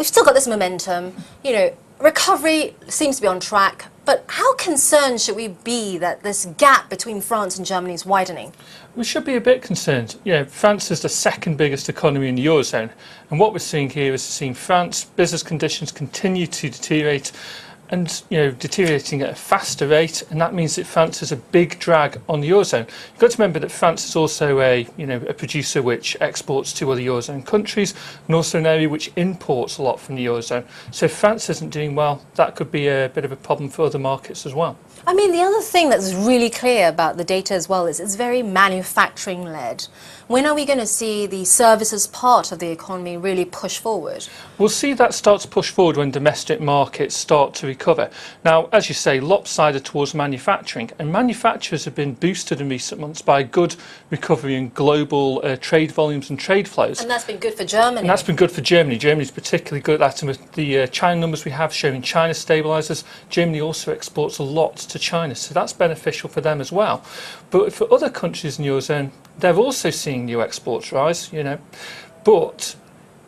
we've still got this momentum. You know, recovery seems to be on track. But how concerned should we be that this gap between France and Germany is widening? We should be a bit concerned. You know, France is the second biggest economy in the Eurozone. And what we're seeing here is seeing France business conditions continue to deteriorate and, you know, deteriorating at a faster rate, and that means that France is a big drag on the Eurozone. You've got to remember that France is also a producer which exports to other Eurozone countries, and also an area which imports a lot from the Eurozone. So if France isn't doing well, that could be a bit of a problem for other markets as well. I mean, the other thing that's really clear about the data as well is it's very manufacturing-led. When are we going to see the services part of the economy really push forward? We'll see that start to push forward when domestic markets start to recover. Now, as you say, lopsided towards manufacturing, and manufacturers have been boosted in recent months by good recovery in global trade volumes and trade flows. And that's been good for Germany. And that's been good for Germany. Germany's particularly good at that. And with the China numbers we have showing China stabilises, Germany also exports a lot to China, so that's beneficial for them as well. But for other countries in the Eurozone, they're also seeing new exports rise, you know, but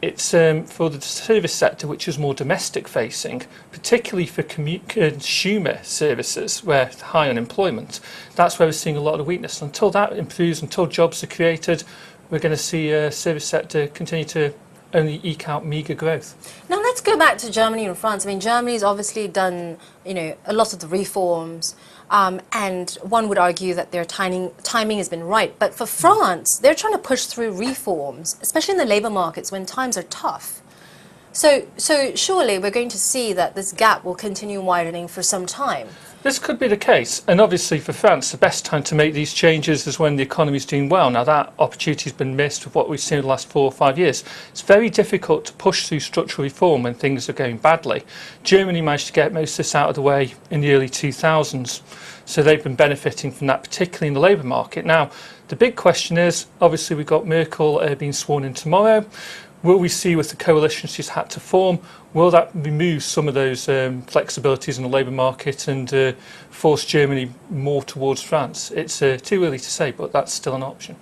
it's for the service sector, which is more domestic facing, particularly for consumer services where high unemployment, that's where we're seeing a lot of weakness. Until that improves, until jobs are created, we're going to see service sector continue to only eke out meagre growth. Now let's go back to Germany and France. I mean, Germany's obviously done, you know, a lot of the reforms, and one would argue that their timing has been right. But for France, they're trying to push through reforms, especially in the labour markets when times are tough. So surely we're going to see that this gap will continue widening for some time. This could be the case, and obviously for France the best time to make these changes is when the economy is doing well. Now that opportunity has been missed with what we've seen in the last 4 or 5 years. It's very difficult to push through structural reform when things are going badly. Germany managed to get most of this out of the way in the early 2000s, so they've been benefiting from that, particularly in the labour market. Now the big question is, obviously we've got Merkel being sworn in tomorrow. Will we see with the coalition she's had to form, will that remove some of those flexibilities in the labour market and force Germany more towards France? It's too early to say, but that's still an option.